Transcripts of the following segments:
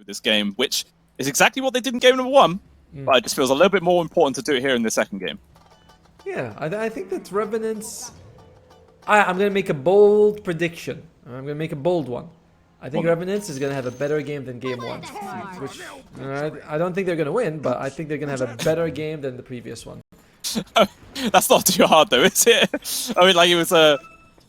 this game, which is exactly what they did in game number 1, but it just feels a little bit more important to do it here in the second game. Yeah, I think that Revenants... I'm going to make a bold prediction. I'm going to make a bold one. I think Revenants is going to have a better game than game 1. Which, I don't think they're going to win, but I think they're going to have a better game than the previous one. That's not too hard though, is it? I mean, like, I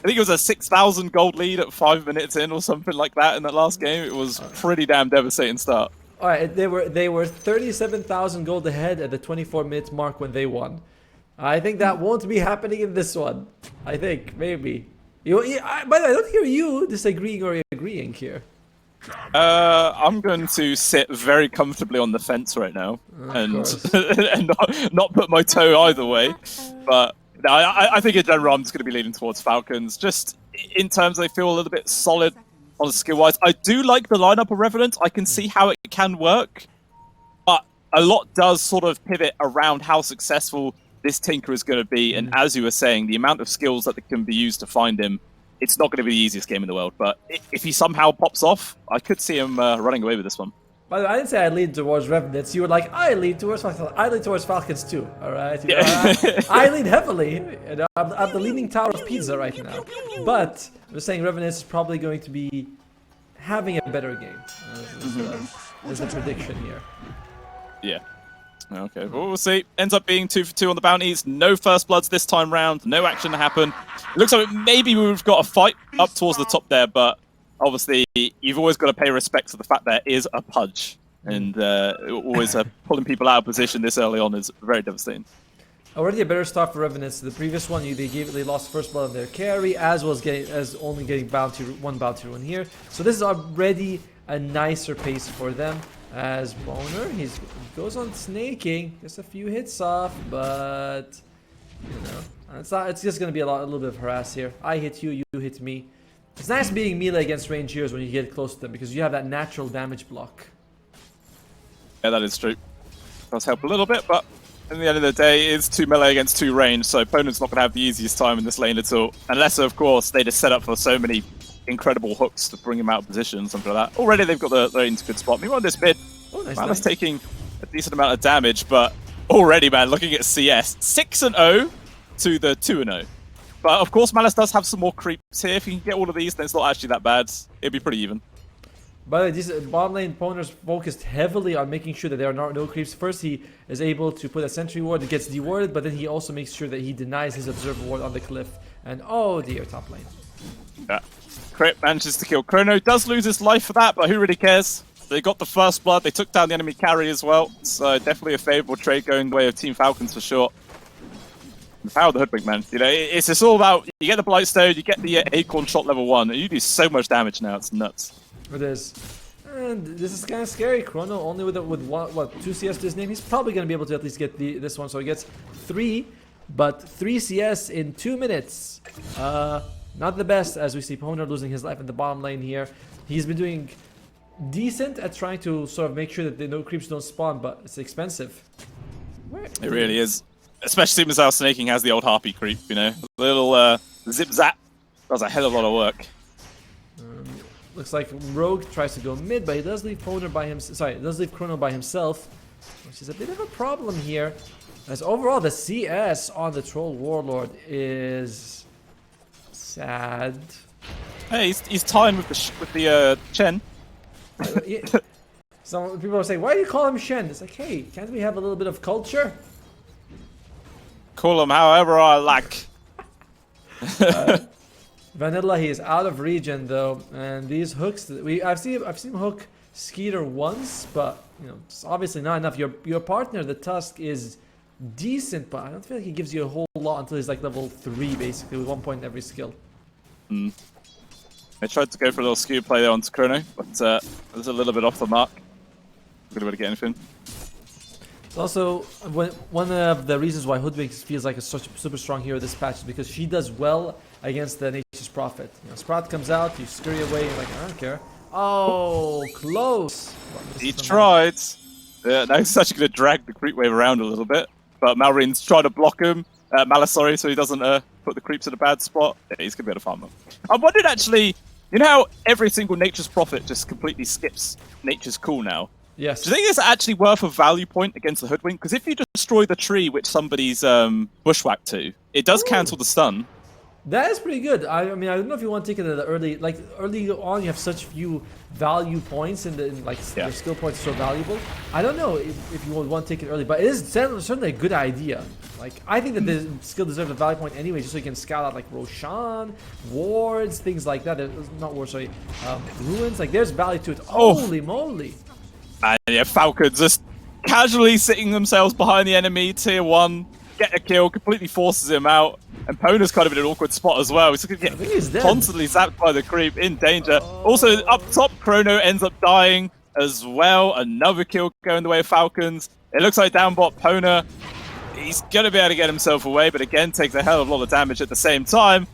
think it was a 6,000 gold lead at 5 minutes in or something like that in that last game. It was pretty damn devastating start. All right, they were 37,000 gold ahead at the 24-minute mark when they won. I think that won't be happening in this one. I think, maybe. By the way, I don't hear you disagreeing or agreeing here. I'm going to sit very comfortably on the fence right now and not put my toe either way. But no, I think in general I'm just going to be leaning towards Falcons. Just in terms they feel a little bit solid on skill-wise. I do like the lineup of Revenant. I can see how it can work. But a lot does sort of pivot around how successful this Tinker is going to be. And as you were saying, the amount of skills that can be used to find him, it's not going to be the easiest game in the world, but if he somehow pops off, I could see him running away with this one. By the way, I didn't say I lean towards Revenants. You were like, I lean towards Falcons. I lean towards Falcons too, alright? I lean heavily. I'm the leaning tower of Pisa right now. But I'm just saying Revenants is probably going to be having a better game. There's a prediction here. Yeah. Okay, well, we'll see. Ends up being 2 for 2 on the bounties. No first bloods this time round. No action to happen. It looks like maybe we've got a fight up towards the top there, but obviously you've always got to pay respect to the fact there is a pudge. And always pulling people out of position this early on is very devastating. Already a better start for Revenants. The previous one, they lost first blood on their carry, as only getting one bounty rune here. So this is already a nicer pace for them. As Boner, he goes on snaking, gets a few hits off, but you know, it's just gonna be a little bit of harass here. I hit you, you hit me. It's nice being melee against range heroes when you get close to them because you have that natural damage block. Yeah, that is true. It does help a little bit, but in the end of the day, it's 2 melee against 2 range, so opponent's not gonna have the easiest time in this lane at all, unless of course they just set up for so many incredible hooks to bring him out of position, something like that. Already they've got the lane into good spot. Meanwhile, this mid, Malice taking a decent amount of damage, but already, man, looking at CS, 6-0 to the 2-0. But of course, Malice does have some more creeps here. If you can get all of these, then it's not actually that bad. It'd be pretty even. By the way, these bottom lane opponents focused heavily on making sure that there are no creeps. First, he is able to put a sentry ward that gets dewarded, but then he also makes sure that he denies his observer ward on the cliff. And oh dear, top lane. Yeah. Crit manages to kill Chrono, does lose his life for that, but who really cares? They got the first blood, they took down the enemy carry as well, so definitely a favourable trade going the way of Team Falcons for sure. The power of the Hoodwink, man. You know, it's just all about, you get the Blightstone, you get the Acorn shot level 1, and you do so much damage now, it's nuts. It is. And this is kind of scary. Chrono only with what 2 CS to his name, he's probably going to be able to at least get this one, so he gets 3, but 3 CS in 2 minutes. Not the best, as we see Poner losing his life in the bottom lane here. He's been doing decent at trying to sort of make sure that the no creeps don't spawn, but it's expensive. It really is. Especially since how Snaking has the old Harpy creep, you know. The little zip-zap does a hell of a lot of work. Looks like Rogue tries to go mid, but he does leave Poner by himself. Sorry, does leave Chrono by himself, which is a bit of a problem here. As overall, the CS on the Troll Warlord is sad. Hey, he's tying with the Chen. Some people are saying, why do you call him Shen? It's like, hey, can't we have a little bit of culture? Call him however I like. Vanilla, he is out of region though, and these hooks I've seen him hook Skeeter once, but you know, it's obviously not enough. Your partner, the Tusk, is decent, but I don't feel like he gives you a whole lot until he's like level 3 basically, with 1 point in every skill. I tried to go for a little skew play there onto Chrono, but it was a little bit off the mark. Not gonna be able to get anything. It's also one of the reasons why Hoodwink feels like a such a super strong hero this patch is because she does well against the Nature's Prophet. You know, Sprout comes out, you scurry away, you're like, I don't care. Oh, close! He tried. Yeah, now he's actually going to drag the creep wave around a little bit, but Malrin's trying to block him. Malice, sorry, so he doesn't put the creeps in a bad spot. Yeah, he's going to be able to farm them. I wondered actually, You know how every single Nature's Prophet just completely skips Nature's Call now? Yes. Do you think it's actually worth a value point against the Hoodwink? Because if you destroy the tree which somebody's bushwhacked to, it does cancel the stun. That is pretty good. I mean, I don't know if you want to take it at the early, like early on, you have such few value points and your skill points are so valuable. I don't know if you would want to take it early, but it is certainly a good idea. Like, I think that the skill deserves a value point anyway, just so you can scout out like Roshan, wards, things like that. Not wards, sorry, ruins. Like, there's value to it. Holy moly! And yeah, Falcons just casually sitting themselves behind the enemy, tier 1, get a kill, completely forces him out. And Pona's kind of in an awkward spot as well. He's going to get constantly zapped by the creep, in danger. Also, up top, Chrono ends up dying as well. Another kill going the way of Falcons. It looks like down bot Pona, he's going to be able to get himself away, but again, takes a hell of a lot of damage at the same time.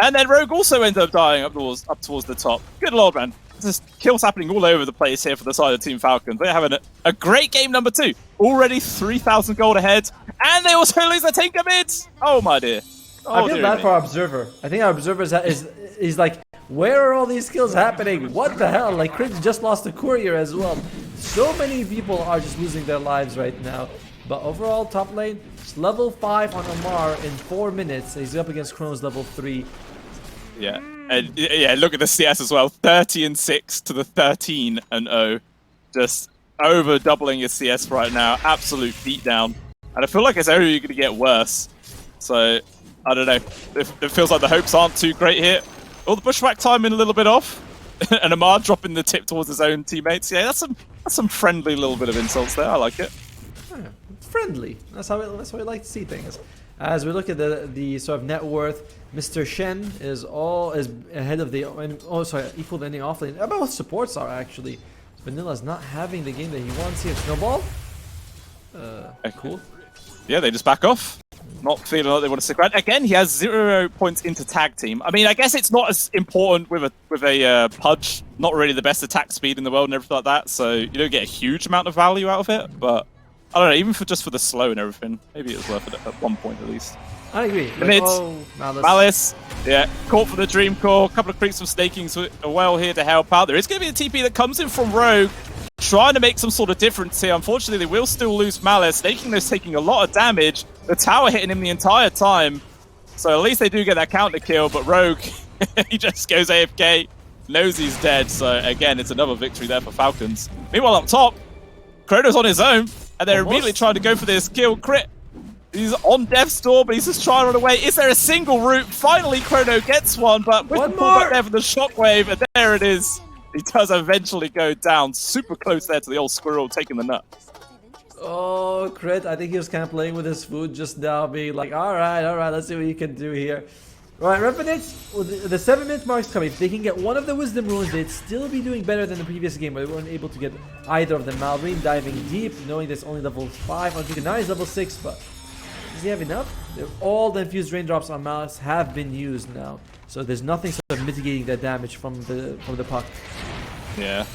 And then Rogue also ends up dying up towards the top. Good lord, man. Just kills happening all over the place here for the side of Team Falcons. They're having a great game number 2. Already 3,000 gold ahead. And they also lose their Tinker mids. Oh, my dear. I feel bad for our Observer. I think our Observer is like, where are all these kills happening? What the hell? Like, Cringe just lost a Courier as well. So many people are just losing their lives right now. But overall, top lane, it's level 5 on Amar in 4 minutes. He's up against Chrono's level 3. Yeah. And yeah, look at the CS as well. 30-6 to the 13-0. Just over doubling his CS right now. Absolute beatdown. And I feel like it's only going to get worse. So, I don't know. It feels like the hopes aren't too great here. All the bushwhack timing a little bit off. And Amar dropping the tip towards his own teammates. Yeah, that's some friendly little bit of insults there. I like it. Yeah, friendly. That's how we like to see things. As we look at the sort of net worth, Mr. Shen is ahead of the equal to any offlane. About what supports are actually. Vanilla's not having the game that he wants here. Snowball. Cool. Yeah, they just back off. Not feeling like they want to stick around. Again, he has 0 points into tag team. I mean, I guess it's not as important with a Pudge. Not really the best attack speed in the world and everything like that. So you don't get a huge amount of value out of it. But I don't know, even just for the slow and everything, maybe it was worth it at one point at least. I agree. Like, Malice. Yeah, caught for the Dream Core. A couple of creeps from staking well here to help out. There is going to be a TP that comes in from Rogue, trying to make some sort of difference here. Unfortunately, they will still lose Malice. Snakiness taking a lot of damage. The tower hitting him the entire time. So at least they do get that counter kill, but Rogue, he just goes AFK, knows he's dead. So again, it's another victory there for Falcons. Meanwhile, up top, Chrono's on his own, and they're immediately trying to go for this kill crit. He's on death's door, but he's just trying to run away. Is there a single route? Finally, Chrono gets one, but with the pullback there for the shockwave, and there it is. He does eventually go down. Super close there to the old squirrel taking the nut. Oh, Crit, I think he was kind of playing with his food just now, being like, all right, let's see what you can do here. Right, Revenants, the 7-minute mark's coming. If they can get one of the Wisdom Runes, they'd still be doing better than the previous game, but they weren't able to get either of them. Malrine diving deep, knowing that's only level 5. Antika now he's level 6, but does he have enough? All the infused raindrops on Malice have been used now, so there's nothing sort of mitigating that damage from the puck. Yeah.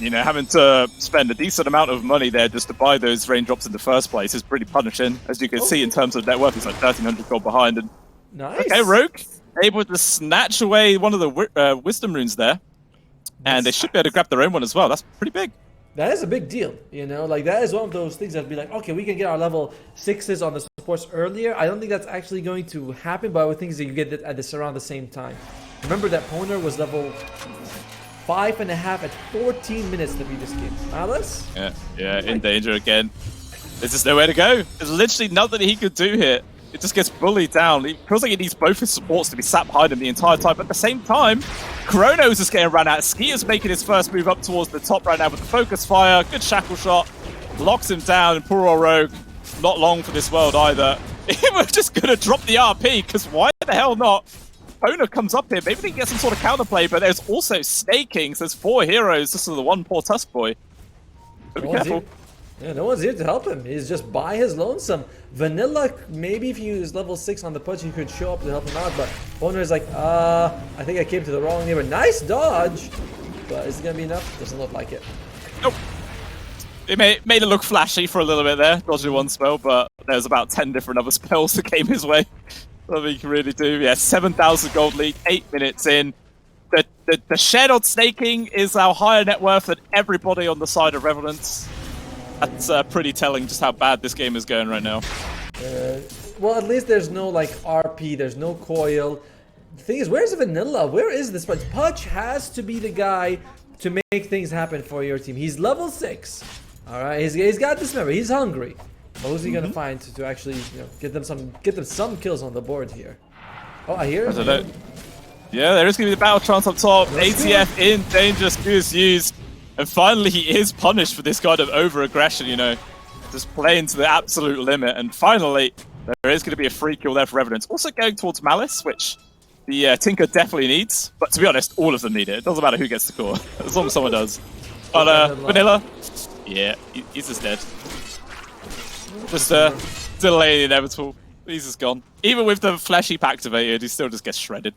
You know, having to spend a decent amount of money there just to buy those raindrops in the first place is pretty punishing. As you can see in terms of net worth, it's like 1,300 gold behind. And nice. Okay, Rogue able to snatch away one of the Wisdom Runes there. And they should be able to grab their own one as well. That's pretty big. That is a big deal, you know, like that is one of those things that'd be like, okay, we can get our level 6s on the supports earlier. I don't think that's actually going to happen, but I would think that you get it at this around the same time. Remember that Poner was level 5.5 at 14 minutes the previous game. Malice? Yeah, in danger again. There's just nowhere to go. There's literally nothing he could do here. It just gets bullied down. It feels like he needs both his supports to be sat behind him the entire time. But at the same time, Chrono's just getting run out. Skier's making his first move up towards the top right now with the focus fire. Good shackle shot. Locks him down. And poor old Rogue, not long for this world either. We're just going to drop the RP, because why the hell not? Pona comes up here. Maybe they can get some sort of counterplay, but there's also staking. So there's 4 heroes. This is the one poor Tusk boy. Be careful. Yeah, no one's here to help him. He's just by his lonesome. Vanilla, maybe if you use level 6 on the punch, you could show up to help him out, but Boner is like, I think I came to the wrong neighbor. Nice dodge! But is it going to be enough? Doesn't look like it. Nope. It made it look flashy for a little bit there, dodging one spell, but there's about 10 different other spells that came his way. Nothing he can really do. Yeah, 7,000 gold lead, 8 minutes in. The shed on snaking is our higher net worth than everybody on the side of Revenants. That's pretty telling just how bad this game is going right now. Well, at least there's no like RP, there's no coil. The thing is, where's Vanilla? Where is this Pudge? Pudge has to be the guy to make things happen for your team. He's level 6. Alright, he's got this memory, he's hungry. But who's he gonna find to actually, get them some kills on the board here? Oh, I hear it. Yeah, there is going to be the battle trance up top. ATF in danger, Skews used. And finally, he is punished for this kind of over-aggression, just playing to the absolute limit. And finally, there is going to be a free kill there for Revenants. Also going towards Malice, which the Tinker definitely needs. But to be honest, all of them need it. It doesn't matter who gets the core, as long as someone does. But Vanilla, yeah, he's just dead. Just delaying the inevitable. He's just gone. Even with the Flesh Heap activated, he still just gets shredded.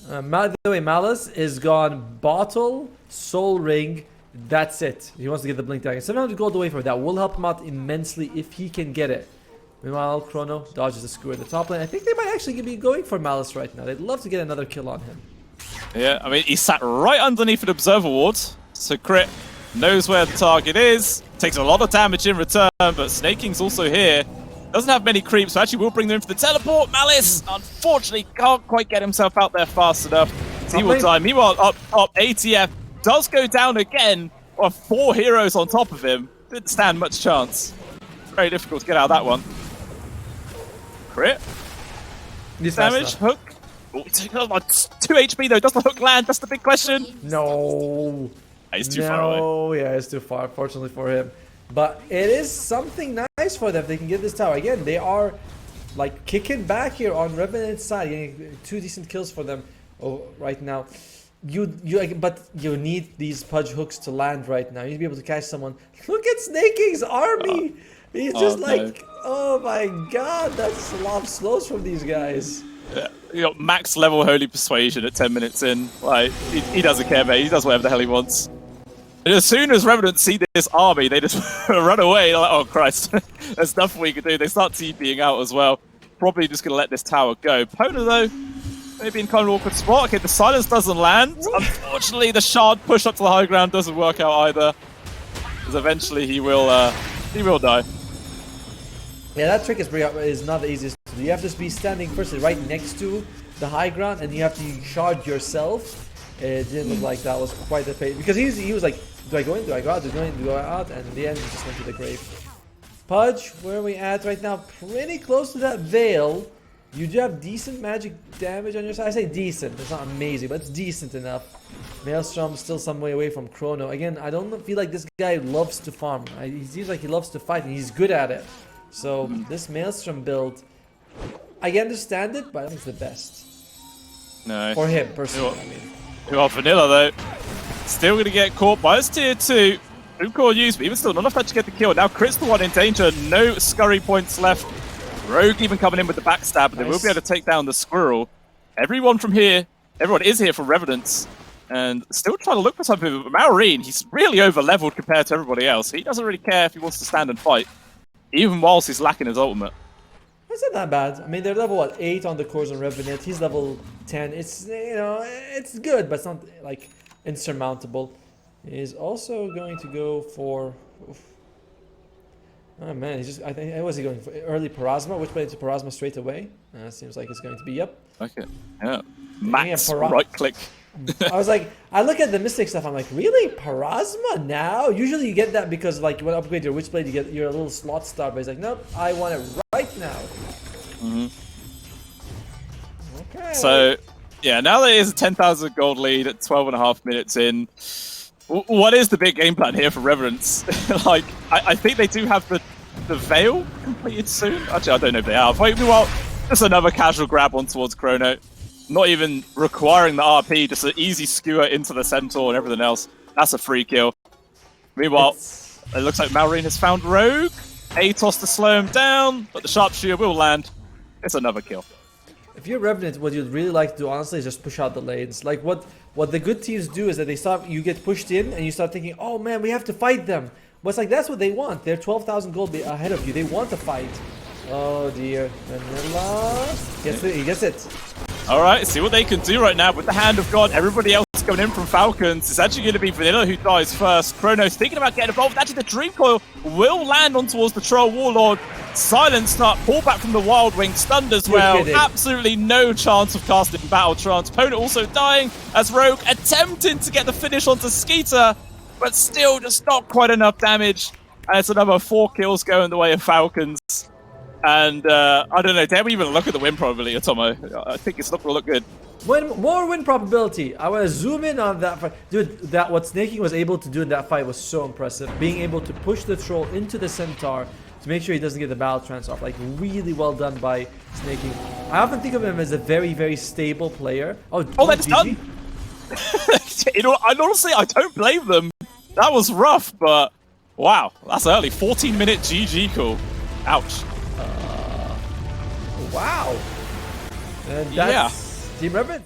By the way, Malice is gone Bottle, Soul Ring, that's it. He wants to get the Blink Dagger. 700 gold away from it. That will help him out immensely if he can get it. Meanwhile, Chrono dodges the screw at the top lane. I think they might actually be going for Malice right now. They'd love to get another kill on him. Yeah, I mean, he sat right underneath an Observer Ward, so Crit knows where the target is. Takes a lot of damage in return, but Snaking's also here. Doesn't have many creeps, so actually will bring them in for the teleport. Malice, unfortunately, can't quite get himself out there fast enough. He will die. Meanwhile, up ATF does go down again, with 4 heroes on top of him. Didn't stand much chance. Very difficult to get out of that one. Crit. Damage, hook. Oh, 2 HP though, does the hook land? That's the big question. No. He's too far away. No, yeah, it's too far, fortunately for him. But it is something nice for them if they can get this tower. Again, they are like kicking back here on Revenant's side, getting 2 decent kills for them right now. But you need these Pudge hooks to land right now. You need to be able to catch someone. Look at Snaking's army. He's just oh my god, that's a lot of slows from these guys. Yeah, you got max level Holy Persuasion at 10 minutes in. Like he doesn't care, mate. He does whatever the hell he wants. And as soon as Revenants see this army, they just run away. They're like, oh Christ, there's nothing we can do. They start TPing out as well. Probably just going to let this tower go. Pona, though, maybe in kind of an awkward spot. Okay, the silence doesn't land. Unfortunately, the shard push up to the high ground doesn't work out either. Because eventually he will die. Yeah, that trick is not the easiest to do. You have to be standing firstly right next to the high ground, and you have to shard yourself. It didn't look like that was quite the pace. Because he was like, do I go in, do I go out, do I go in, do I go out? And in the end, he just went to the grave. Pudge, where are we at right now? Pretty close to that Veil. You do have decent magic damage on your side. I say decent, it's not amazing, but it's decent enough. Maelstrom still some way away from Chrono. Again, I don't feel like this guy loves to farm. He seems like he loves to fight, and he's good at it. So this Maelstrom build, I understand it, but I don't think it's the best. No. For him, personally, I mean. Well, Vanilla, though, still going to get caught by his tier 2. Good core use, but even still, not enough to get the kill. Now, Crit's the one in danger. No scurry points left. Rogue even coming in with the backstab, but they will be able to take down the Squirrel. Everyone is here for Revenants, and still trying to look for something. But Maureen, he's really over-leveled compared to everybody else. He doesn't really care if he wants to stand and fight, even whilst he's lacking his ultimate. It's not that bad. I mean, they're level, what, 8 on the cores on Revenant. He's level 10. It's, it's good, but it's not, like, insurmountable. He's also going to go for... Oof. Oh, man, he's just... I think, what was he going for? Early Parasma? Which way to Parasma straight away? Seems like it's going to be, yep. Okay, yeah. Max, right-click. I was like, I look at the Mystic stuff, I'm like, really? Parasma now? Usually you get that because, like, you want to upgrade your Witchblade, you get your little slot star, but he's like, nope, I want it right now. Okay. So, yeah, now there is a 10,000 gold lead at 12.5 minutes in. What is the big game plan here for Revenants? Like, I think they do have the Veil completed soon. Actually, I don't know if they have. Meanwhile, just another casual grab on towards Chrono. Not even requiring the RP, just an easy skewer into the Centaur and everything else. That's a free kill. Meanwhile, it looks like Maureen has found Rogue. Atos to slow him down, but the Sharpshooter will land. It's another kill. If you're Revenant, what you'd really like to do, honestly, is just push out the lanes. Like, what the good teams do is that you get pushed in, and you start thinking, oh man, we have to fight them. But it's like, that's what they want. They're 12,000 gold ahead of you. They want to fight. Oh dear. Vanilla. He gets it. All right, see what they can do right now with the Hand of God. Everybody else coming in from Falcons. It's actually going to be Vanilla who dies first. Chronos thinking about getting involved. Actually, the Dream Coil will land on towards the Troll Warlord. Silence start, pull back from the Wild Wing, stunned as well. Absolutely no chance of casting Battle Trance. Opponent also dying as Rogue attempting to get the finish onto Skeeter, but still just not quite enough damage. And it's another 4 kills going the way of Falcons. And I don't know, dare we even look at the win probability, Tomo? I think it's not going to look good. More win probability. I want to zoom in on that fight. Dude, what Snaking was able to do in that fight was so impressive. Being able to push the Troll into the Centaur to make sure he doesn't get the Battle Trance off. Like, really well done by Snaking. I often think of him as a very, very stable player. Oh, that's done! Honestly, I don't blame them. That was rough, but wow, that's early. 14-minute GG call. Ouch. Wow. And that's Team Revenants.